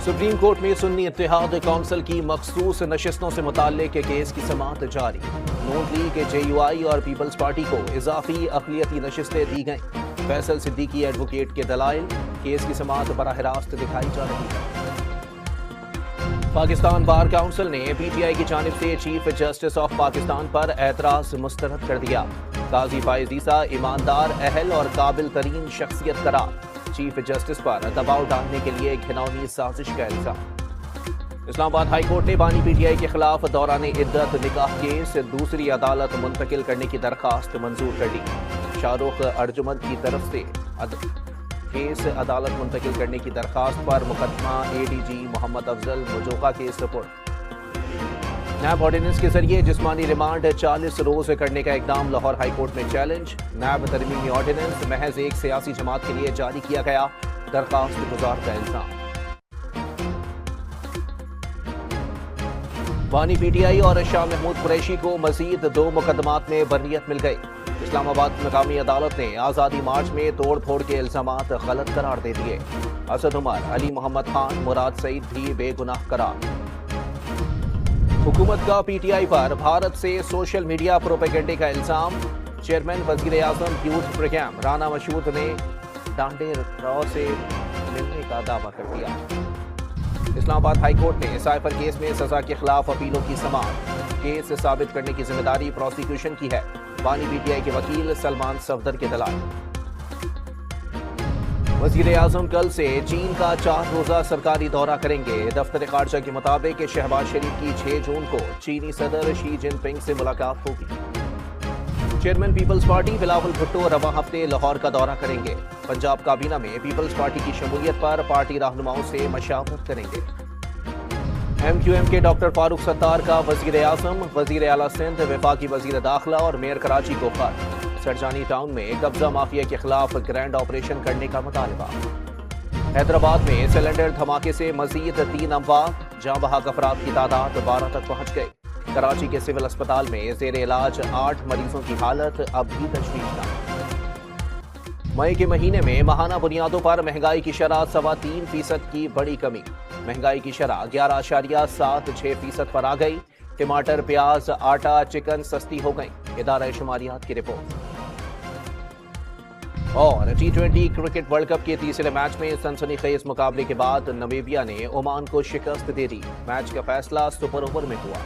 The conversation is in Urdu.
سپریم کورٹ میں سنی اتحاد کونسل کی مخصوص نشستوں سے متعلق کیس کی سماعت جاری۔ نون لیگ، جے یو آئی اور پیپلز پارٹی کو اضافی اقلیتی نشستیں دی گئیں۔ فیصل صدیقی ایڈوکیٹ کے دلائل، کیس کی سماعت براہ راست دکھائی جا رہی ہے۔ پاکستان بار کونسل نے پی ٹی آئی کی جانب سے چیف جسٹس آف پاکستان پر اعتراض مسترد کر دیا۔ قاضی فائز عیسیٰ ایماندار، اہل اور قابل ترین شخصیت قرار، چیف جسٹس پر دباؤ ڈالنے کے لیے گھناؤنی سازش کا الزام۔ اسلام آباد ہائی کورٹ نے بانی پی ٹی آئی کے خلاف دوران عدت نکاح کیس دوسری عدالت منتقل کرنے کی درخواست منظور کر لی۔ شاہ رخ ارجمند کی طرف سے کیس عدالت منتقل کرنے کی درخواست پر مقدمہ اے ڈی جی محمد افضل مجوقہ کے سپرد۔ نیب آرڈیننس کے ذریعے جسمانی ریمانڈ 40 روز کرنے کا اقدام لاہور ہائی کورٹ میں چیلنج۔ نیب ترمیمی آرڈیننس محض ایک سیاسی جماعت کے لیے جاری کیا گیا، درخواست گزار کا الزام۔ بانی پی ٹی آئی اور شاہ محمود قریشی کو مزید 2 مقدمات میں برئت مل گئی۔ اسلام آباد مقامی عدالت نے آزادی مارچ میں توڑ پھوڑ کے الزامات غلط قرار دے دیے۔ اسد عمر، علی محمد خان، مراد سعید بھی بے گناہ قرار۔ حکومت کا پی ٹی آئی پر بھارت سے سوشل میڈیا پروپیگنڈے کا الزام۔ چیئرمین وزیر اعظم یوتھ پروگرام رانا مشہود نے ڈانڈے راؤ سے ملنے کا دعویٰ کر دیا۔ اسلام آباد ہائی کورٹ نے سائفر کیس میں سزا کے خلاف اپیلوں کی سماعت۔ کیس ثابت کرنے کی ذمہ داری پروسیکیوشن کی ہے، بانی پی ٹی آئی کے وکیل سلمان صفدر کے دلائل۔ وزیر اعظم کل سے چین کا 4 روزہ سرکاری دورہ کریں گے۔ دفتر خارجہ کے مطابق شہباز شریف کی 6 جون کو چینی صدر شی جن پنگ سے ملاقات ہوگی۔ چیئرمین پیپلز پارٹی بلاول بھٹو رواں ہفتے لاہور کا دورہ کریں گے۔ پنجاب کابینہ میں پیپلز پارٹی کی شمولیت پر پارٹی رہنماؤں سے مشاورت کریں گے۔ ایم کیو ایم کے ڈاکٹر فاروق ستار کا وزیر اعظم، وزیر اعلیٰ سندھ، وفاقی وزیر داخلہ اور میئر کراچی کو خط۔ سرجانی ٹاؤن میں قبضہ مافیا کے خلاف گرینڈ آپریشن کرنے کا مطالبہ۔ حیدرآباد میں سلنڈر دھماکے سے مزید 3 اموات، جاں بحق افراد کی تعداد 12 تک پہنچ گئی۔ کراچی کے سول اسپتال میں زیر علاج 8 مریضوں کی حالت اب بھی تشویشناک۔ مئی کے مہینے میں ماہانہ بنیادوں پر مہنگائی کی شرح 3.25% کی بڑی کمی۔ مہنگائی کی شرح 11.76% پر آ گئی۔ ٹماٹر، پیاز، آٹا، چکن سستی ہو گئی، ادارہ شماریات کی رپورٹ۔ اور T20 کرکٹ ورلڈ کپ کے تیسرے میچ میں سنسنی خیز مقابلے کے بعد نمیبیا نے عمان کو شکست دے دی۔ میچ کا فیصلہ سپر اوور میں ہوا۔